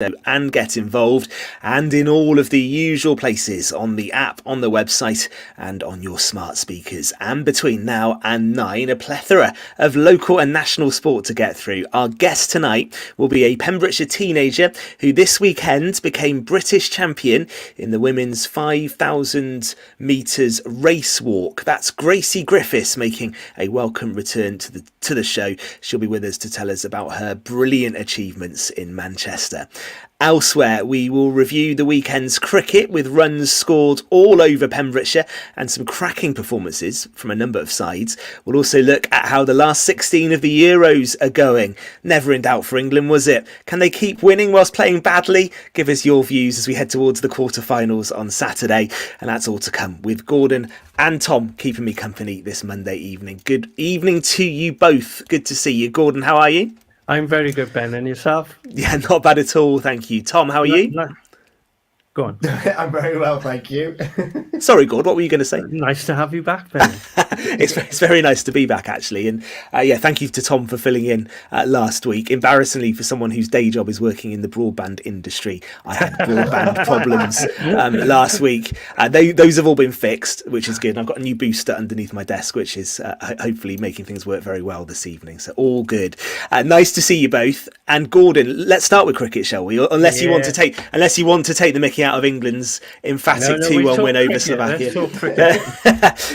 and get involved, and in all of the usual places on the app, on the website, and on your smart speakers. And between now and 9, a plethora of local and national sport to get through. Our guest tonight will be a Pembrokeshire teenager who this weekend became British champion in the women's 5,000 metres race walk. That's Gracie Griffiths making a welcome return to the show. She'll be with us to tell us about her brilliant achievements in Manchester. Elsewhere, we will review the weekend's cricket with runs scored all over Pembrokeshire and some cracking performances from a number of sides. We'll also look at how the last 16 of the Euros are going. Never in doubt for England, was it? Can they keep winning whilst playing badly? Give us your views as we head towards the quarterfinals on Saturday. And that's all to come with Gordon and Tom keeping me company this Monday evening. Good evening to you both. Good to see you. Gordon, how are you? I'm very good, Ben. And yourself? Yeah, not bad at all, thank you. Tom, how are you? Go on. I'm very well, thank you. Sorry, Gord, what were you going to say? Nice to have you back, Ben. It's very nice to be back, actually. And thank you to Tom for filling in last week. Embarrassingly, for someone whose day job is working in the broadband industry, I had broadband problems last week. Those have all been fixed, which is good. I've got a new booster underneath my desk, which is hopefully making things work very well this evening. So all good. Nice to see you both. And Gordon, let's start with cricket, shall we? Unless you want to take the mickey out of England's emphatic 2-1 win over Slovakia.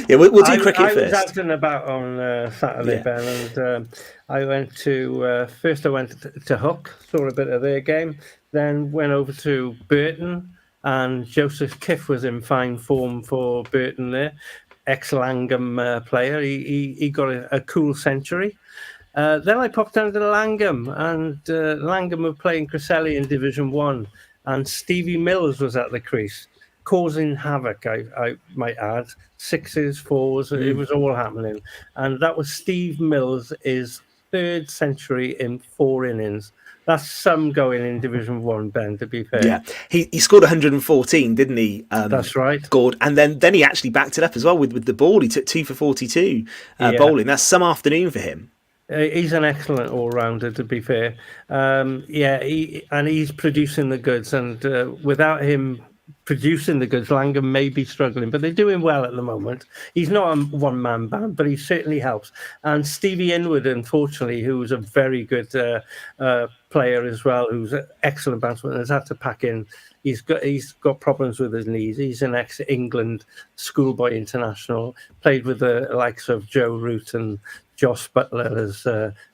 We'll do cricket first. I was out and about on Saturday, Ben, and I went to first I went to Hook, saw a bit of their game, then went over to Burton, and Joseph Kiff was in fine form for Burton there, ex-Llangwm player. He got a cool century. Then I popped down to Llangwm, and Llangwm were playing Cresselly in Division 1, and Stevie Mills was at the crease, causing havoc, I might add. 6s, 4s, it was all happening. And that was Steve Mills' third century in 4 innings. That's some going in Division 1, Ben, to be fair. Yeah, he scored 114, didn't he? That's right. Scored, and then he actually backed it up as well with the ball. He took 2 for 42 bowling. That's some afternoon for him. He's an excellent all-rounder, to be fair. He's producing the goods, and without him producing the goods, Llangwm may be struggling, but they're doing well at the moment. He's not a one-man band, but he certainly helps. And Stevie Inwood, unfortunately, who's a very good player as well, who's an excellent batsman, has had to pack in. He's got problems with his knees. He's an ex-England schoolboy international, played with the likes of Joe Root and Josh Butler.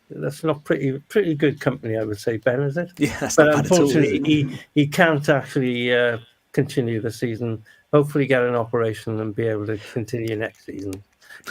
That's not pretty good company, I would say, Ben, is it? Yeah, that's not bad at all. Unfortunately, he can't actually continue the season. Hopefully get an operation and be able to continue next season.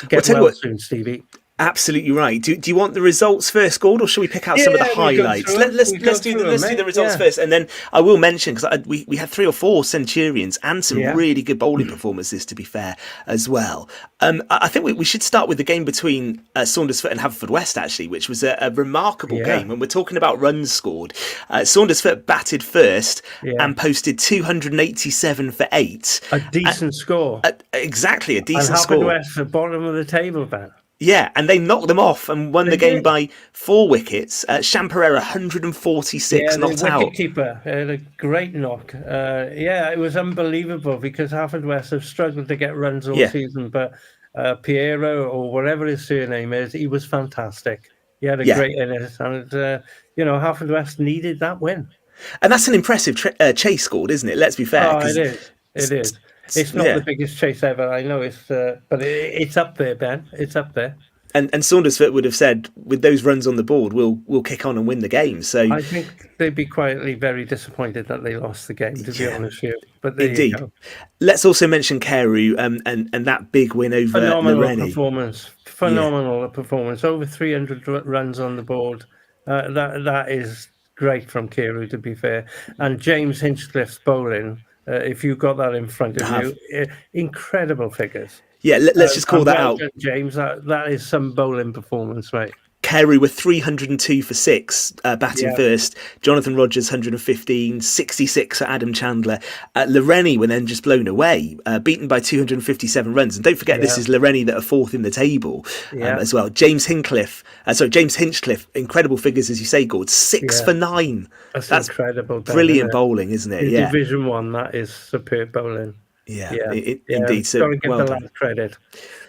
Get well soon, Stevie. Absolutely right. Do you want the results first, Gord, or shall we pick out some of the highlights? Let's do the results first, and then I will mention, because we had 3 or 4 Centurions and some really good bowling performances, to be fair, as well. I think we should start with the game between Saundersfoot and Haverfordwest, actually, which was a remarkable game. When we're talking about runs scored, Saundersfoot batted first and posted 287 for 8. A decent score. Exactly, a decent score. And Haverfordwest at the bottom of the table, Ben. Yeah, and they knocked them off and won the game by 4 wickets. Champerera 146 knocked out. Wicketkeeper had a great knock. It was unbelievable, because Haverfordwest have struggled to get runs all season, but Piero, or whatever his surname is, he was fantastic. He had a great innings, and Haverfordwest needed that win. And that's an impressive chase scored, isn't it? Let's be fair. Oh, it is. It's not the biggest chase ever, I know, but it's up there, Ben. It's up there. And Saundersfoot would have said, with those runs on the board, we'll kick on and win the game. So I think they'd be quietly very disappointed that they lost the game, to be honest with you. But there indeed. You go. Let's also mention Carew and that big win over Lawrenny. Phenomenal performance. Over 300 runs on the board. That is great from Carew, to be fair. And James Hinchcliffe's bowling, if you've got that in front of you, incredible figures. Yeah, let's just call that out. James, that is some bowling performance, right? Carew were 302 for 6, batting first. Jonathan Rogers 115, 66 for Adam Chandler. Lawrenny were then just blown away, beaten by 257 runs. And don't forget, this is Lawrenny that are fourth in the table as well. James Hinchcliffe, incredible figures, as you say, Gord, 6 for 9. That's incredible. Brilliant bowling, isn't it? In Division 1, that is superb bowling. Indeed. So got to give the lad credit.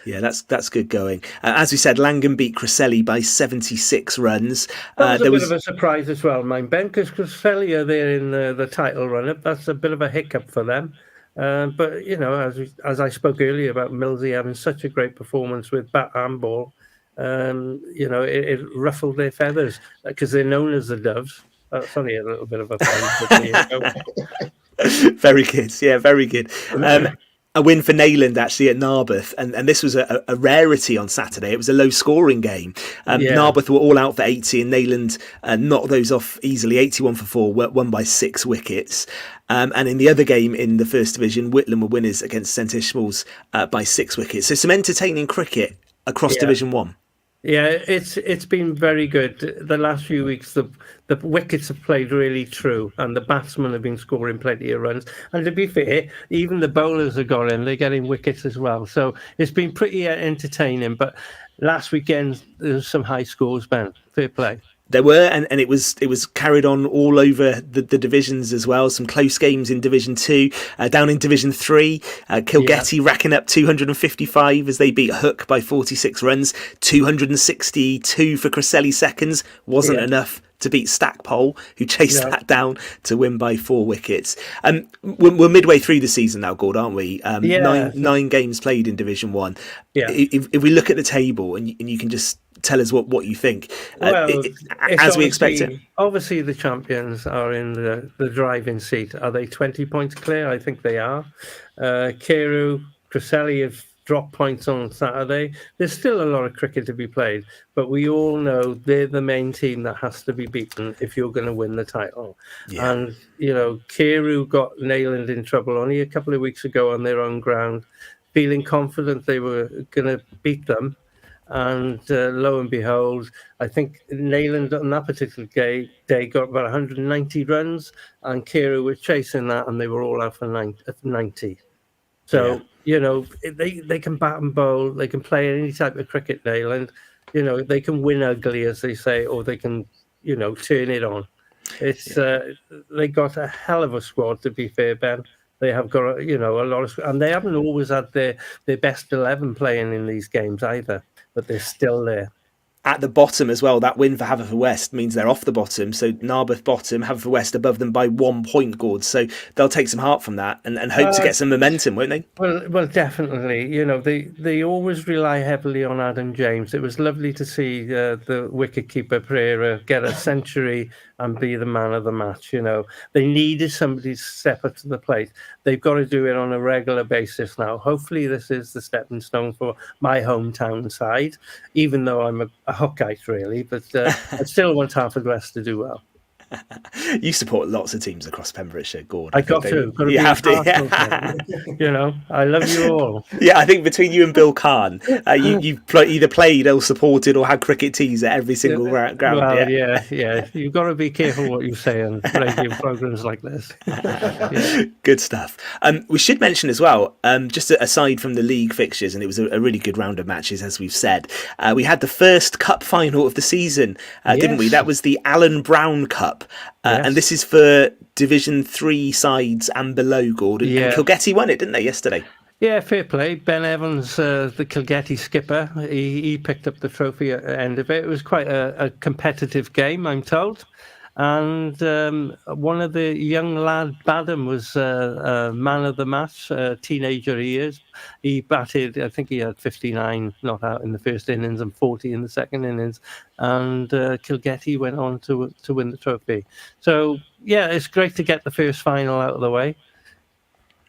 Yeah, that's good going. As we said, Llangwm beat Cresselly by 76 runs. That was a bit of a surprise as well, Ben, because Cresselly are there in the title run-up. That's a bit of a hiccup for them. But, as I spoke earlier about Millsy having such a great performance with bat and ball, it ruffled their feathers because they're known as the Doves. That's only a little bit of a fun. Very good. Yeah, very good. A win for Neyland actually at Narberth, and this was a rarity on Saturday. It was a low scoring game. Narberth were all out for 80 and Neyland knocked those off easily, 81 for 4, won by 6 wickets. And in the other game in the First Division, Whitlam were winners against St Ishmael's by 6 wickets. So some entertaining cricket across Division 1. Yeah, it's been very good. The last few weeks, the wickets have played really true, and the batsmen have been scoring plenty of runs. And to be fair, even the bowlers have got in; they're getting wickets as well. So it's been pretty entertaining. But last weekend, there was some high scores, Ben. Fair play. There were, and it was carried on all over the divisions as well. Some close games in Division 2. Down in Division 3, Kilgetty racking up 255 as they beat Hook by 46 runs. 262 for Cresselly seconds. Wasn't enough to beat Stackpole, who chased that down to win by 4 wickets. We're midway through the season now, Gord, aren't we? 9 games played in Division 1. Yeah. If we look at the table and you can just tell us what you think, as we expect it. Obviously, the champions are in the driving seat. Are they 20 points clear? I think they are. Carew, Cresselly have dropped points on Saturday. There's still a lot of cricket to be played, but we all know they're the main team that has to be beaten if you're going to win the title. Yeah. And, Carew got Neyland in trouble only a couple of weeks ago on their own ground, feeling confident they were going to beat them. And lo and behold, I think Neyland on that particular day got about 190 runs, and Carew was chasing that, and they were all out for 90. So, they can bat and bowl, they can play any type of cricket, Neyland. They can win ugly, as they say, or they can, turn it on. It's they got a hell of a squad, to be fair, Ben. They have got, a lot of, and they haven't always had their best 11 playing in these games either. But they're still there. At the bottom as well, that win for Haverfordwest means they're off the bottom. So Narberth bottom, Haverfordwest above them by 1 point, Gord. So they'll take some heart from that and hope to get some momentum, won't they? Well, definitely. They always rely heavily on Adam James. It was lovely to see the wicketkeeper Pereira get a century and be the man of the match. They needed somebody to step up to the plate. They've got to do it on a regular basis now. Hopefully this is the stepping stone for my hometown side, even though I'm a Hookite, really, but I still want Haverfordwest to do well. You support lots of teams across Pembrokeshire, Gord. I got to. You have to. I love you all. Yeah, I think between you and Bill Kahn, you've either played or supported or had cricket tees at every single ground. Well, yeah. You've got to be careful what you say on radio programs like this. Good stuff. We should mention as well, just aside from the league fixtures, and it was a really good round of matches, as we've said, we had the first cup final of the season, didn't we? That was the Alan Brown Cup. And this is for Division 3 sides and below, Gord. And Kilgetty won it, didn't they, yesterday? Yeah, fair play. Ben Evans, the Kilgetty skipper, he picked up the trophy at the end of it. It was quite a competitive game, I'm told. And one of the young lad, Badham, was man of the match, teenager he is. He batted, I think he had 59 not out in the first innings and 40 in the second innings. And Kilgetty went on to win the trophy. So, it's great to get the first final out of the way.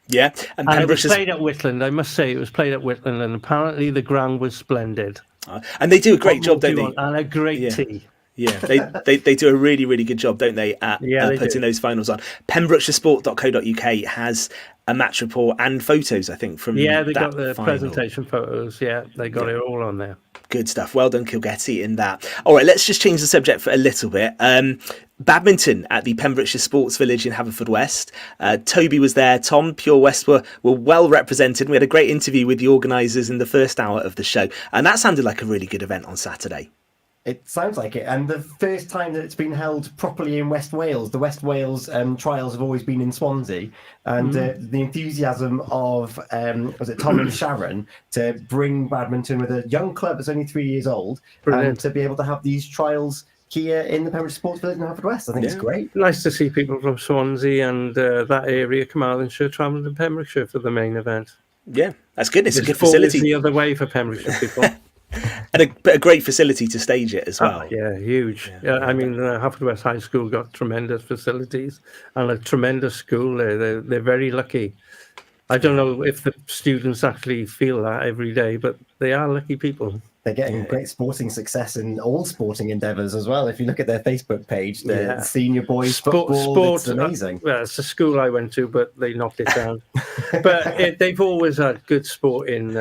Yeah. And it was played at Whitland. I must say, it was played at Whitland, and apparently the ground was splendid. And they do a great job, don't they? And a great tee. Yeah, they do a really, really good job, don't they, at putting those finals on. Pembrokeshiresport.co.uk has a match report and photos, I think, from they that got the final. presentation photos. Yeah, they got it all on there. Good stuff. Well done, Kilgetty, in that. All right, let's just change the subject for a little bit. Badminton at the Pembrokeshire Sports Village in Haverfordwest. Toby was there. Tom, Pure West were well represented. We had a great interview with the organisers in the first hour of the show, and that sounded like a really good event on Saturday. It sounds like it. And the first time that it's been held properly in West Wales, the West Wales trials have always been in Swansea. And the enthusiasm of, was it Tom and Sharon, to bring badminton with a young club that's only 3 years old, and to be able to have these trials here in the Pembrokeshire Sports Village in Haverfordwest. I think it's great. Nice to see people from Swansea and that area, Carmarthenshire, travelling to Pembrokeshire for the main event. Yeah, that's good. It's a good facility. The other way for Pembrokeshire people. And a great facility to stage it as well. Yeah, huge. Yeah, I mean, Haverfordwest High School got tremendous facilities and a tremendous school. They're very lucky. I don't know if the students actually feel that every day, but they are lucky people. They're getting great sporting success in all sporting endeavours as well. If you look at their Facebook page, the senior boys football, it's amazing. Well, it's a school I went to, but they knocked it down. But they've always had good sport in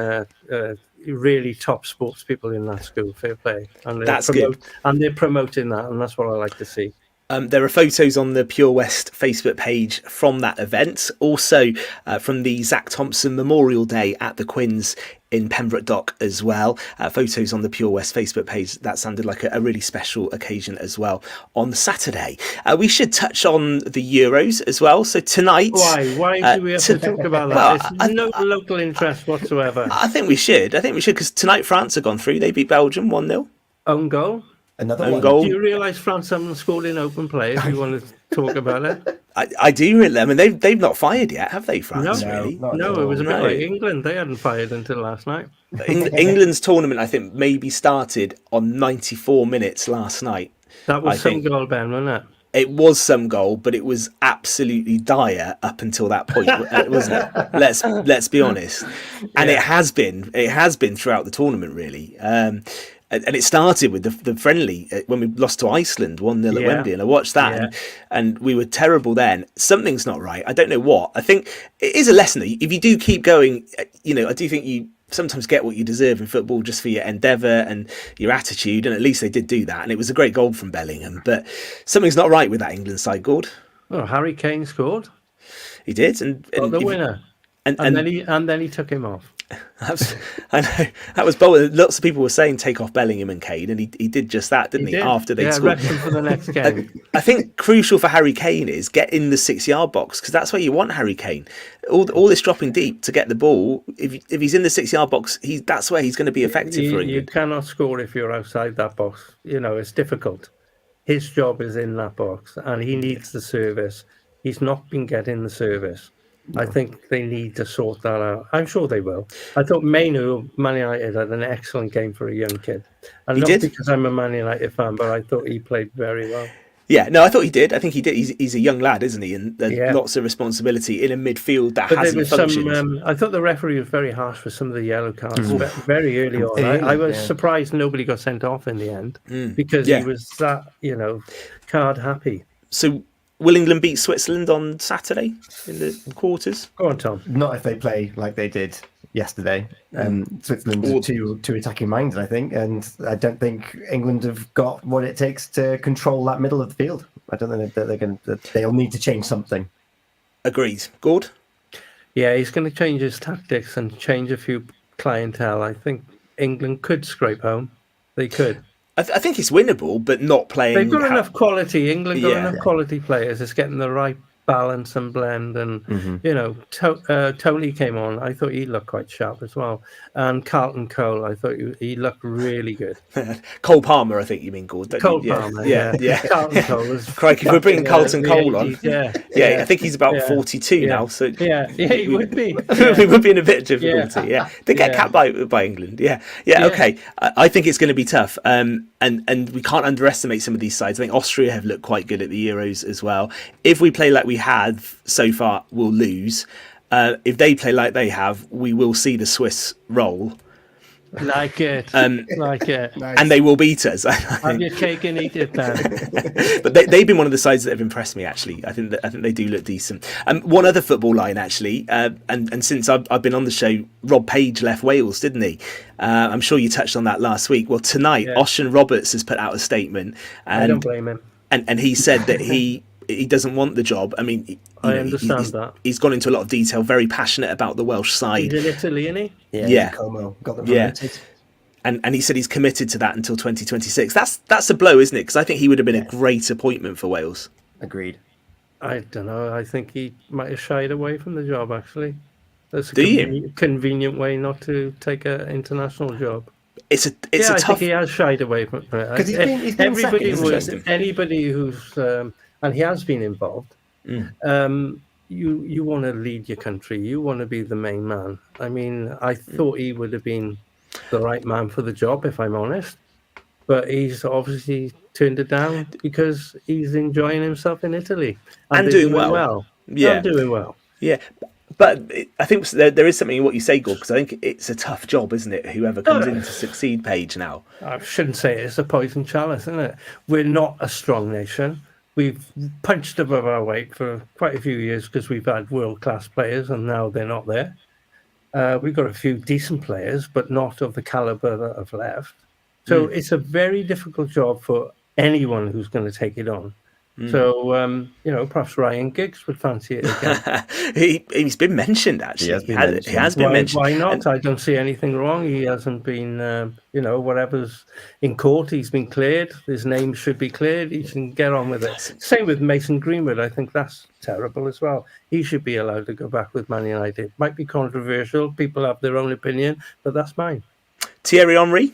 really top sports people in that school. Fair play. And that's good. And they're promoting that, and that's what I like to see. There are photos on the Pure West Facebook page from that event. Also from the Zach Thompson Memorial Day at the Quins in Pembroke Dock as well. Photos on the Pure West Facebook page. That sounded like a really special occasion as well on Saturday. We should touch on the Euros as well. So tonight... Why do we have to talk about that? There's no local interest whatsoever. I think we should because tonight France have gone through. They beat Belgium 1-0. Own goal. Another one. Goal. Do you realise France haven't scored in open play? If you want to talk about it, I do really. I mean, they've not fired yet, have they? France, really? No. It was a bit like England. They hadn't fired until last night. England's tournament, I think, maybe started on 94 minutes last night. That was some goal, Ben, wasn't it? It was some goal, but it was absolutely dire up until that point, wasn't it? Let's be honest. And it has been throughout the tournament, really. And it started with the friendly when we lost to Iceland 1-0 at Wembley, and I watched that, and we were terrible then. Something's not right. I don't know what. I think it is a lesson that if you do keep going, I do think you sometimes get what you deserve in football just for your endeavour and your attitude, and at least they did do that, and it was a great goal from Bellingham. But something's not right with that England side, Gord. Oh, Harry Kane scored. He did, and the winner, and then he took him off. I know that was bold. Lots of people were saying take off Bellingham and Kane, and he did just that, didn't he? After they scored, for the next game. I think crucial for Harry Kane is get in the 6-yard box, because that's where you want Harry Kane. All this dropping deep to get the ball. If he's in the 6-yard box, that's where he's going to be effective for England. You cannot score if you're outside that box. It's difficult. His job is in that box, and he needs the service. He's not been getting the service. I think they need to sort that out. I'm sure they will. I thought Mainu, Man United, had an excellent game for a young kid. And he not did. Because I'm a Man United fan, but I thought he played very well. Yeah, no, I thought he did. I think he did. He's a young lad, isn't he? And there's lots of responsibility in a midfield that hasn't functioned. I thought the referee was very harsh for some of the yellow cards very early on. I was surprised nobody got sent off in the end because he was that, card happy. So will England beat Switzerland on Saturday in the quarters? Go on, Tom. Not if they play like they did yesterday. Switzerland are too attacking minded, I think, and I don't think England have got what it takes to control that middle of the field. I don't think that they'll need to change something. Agreed. Gord? Yeah, he's going to change his tactics and change a few clientele. I think England could scrape home. They could. I think it's winnable, but not playing. They've got enough quality. England got enough quality players. It's getting the right balance and blend. And Tony came on. I thought he looked quite sharp as well. And Carlton Cole, I thought he looked really good. Cole Palmer, I think you mean, Gord. Cole Palmer, yeah. Carlton Cole was. Crikey, if we're bringing Carlton Cole on. Yeah, I think he's about 42 now. So he would be. We would be in a bit of difficulty. Yeah, they get capped by England. Yeah. Okay. I think it's going to be tough. And we can't underestimate some of these sides. I think Austria have looked quite good at the Euros as well. If we play like we have so far, we'll lose. If they play like they have, we will see the Swiss roll. Like it. Like it. Nice. And they will beat us. I Have think. your cake and eat it, then. But they've been one of the sides that have impressed me, actually. I think they do look decent. One other football line, actually, and since I've been on the show, Rob Page left Wales, didn't he? I'm sure you touched on that last week. Well, tonight, Ocean Roberts has put out a statement. And, I don't blame him. And he said that he doesn't want the job. I mean, I understand that. He's gone into a lot of detail, very passionate about the Welsh side. He's in Italy, isn't he? Yeah. Como got them promoted. And he said he's committed to that until 2026. That's a blow, isn't it? Because I think he would have been a great appointment for Wales. Agreed. I don't know. I think he might have shied away from the job, actually. That's a Do you? convenient way not to take an international job. It's a I tough. think he has shied away from it. Because he's been Everybody second, would, anybody who's and he has been involved. You want to lead your country. You want to be the main man. I mean, I thought he would have been the right man for the job, if I'm honest. But he's obviously turned it down because he's enjoying himself in Italy And doing well. Yeah. And doing well. Yeah. But I think there is something in what you say, Gord, because I think it's a tough job, isn't it? Whoever comes in to succeed Page now. I shouldn't say it's a poison chalice, isn't it? We're not a strong nation. We've punched above our weight for quite a few years because we've had world-class players and now they're not there. We've got a few decent players, but not of the calibre that have left. So it's a very difficult job for anyone who's going to take it on. So, perhaps Ryan Giggs would fancy it again. He's been mentioned, actually. He has been mentioned. Why not? I don't see anything wrong. He hasn't been, whatever's in court, he's been cleared. His name should be cleared. He can get on with it. Same with Mason Greenwood. I think that's terrible as well. He should be allowed to go back with Man United. Might be controversial. People have their own opinion, but that's mine. Thierry Henry?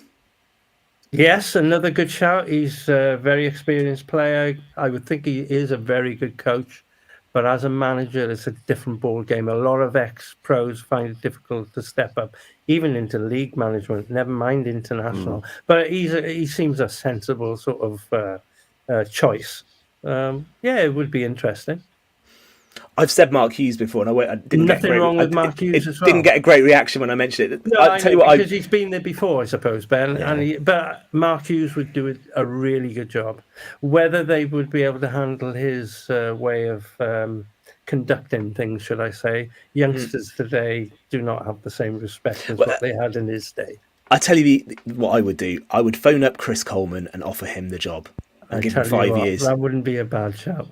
Yes, another good shout. He's a very experienced player. I would think he is a very good coach. But as a manager, it's a different ball game. A lot of ex-pros find it difficult to step up, even into league management, never mind international. But he seems a sensible sort of choice. It would be interesting. I've said Mark Hughes before, and I didn't Nothing wrong with Mark Hughes as well. Didn't get a great reaction when I mentioned it. No, I'll tell you what, because he's been there before, I suppose, Ben. Yeah. But Mark Hughes would do a really good job. Whether they would be able to handle his way of conducting things, should I say, youngsters today do not have the same respect as what they had in his day. I tell you what I would do. I would phone up Chris Coleman and offer him the job and give him 5 years. That wouldn't be a bad shout.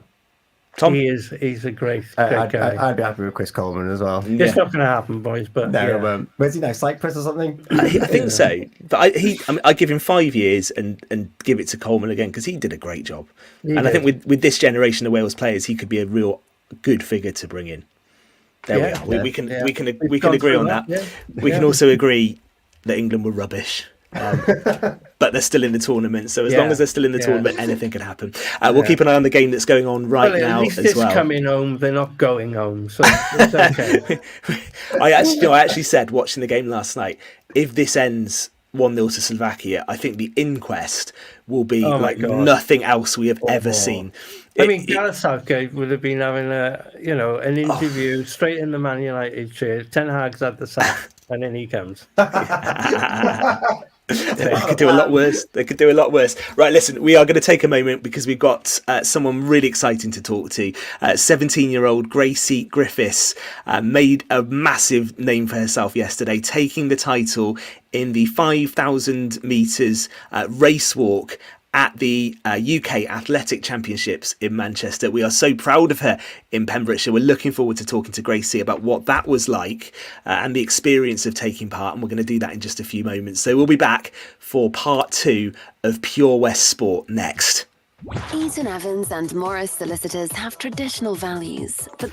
Tom? He's a great guy. I'd be happy with Chris Coleman as well. It's not going to happen, boys. But where's he now? Cyprus or something? I think so. But I give him 5 years and give it to Coleman again because he did a great job. I think with this generation of Wales players, he could be a real good figure to bring in. We are. We can agree on that. Yeah. We can also agree that England were rubbish. But they're still in the tournament, so as long as they're still in the tournament, anything can happen. We'll keep an eye on the game that's going on now at least as well. It's coming home, they're not going home, so it's okay. I actually said watching the game last night, if this ends 1-0 to Slovakia, I think the inquest will be nothing else we have ever seen. Gareth Southgate would have been having an interview straight in the Man United chair. Ten Hag's at the sack, and in he comes. They could do a lot worse. Right, listen, we are going to take a moment because we've got someone really exciting to talk to. 17-year-old Gracie Griffiths made a massive name for herself yesterday, taking the title in the 5,000 metres race walk at the UK Athletic Championships in Manchester. We are so proud of her in Pembrokeshire. We're looking forward to talking to Gracie about what that was like and the experience of taking part, and we're going to do that in just a few moments. So we'll be back for part 2 of Pure West Sport next. Eaton-Evans and Morris Solicitors have traditional values, but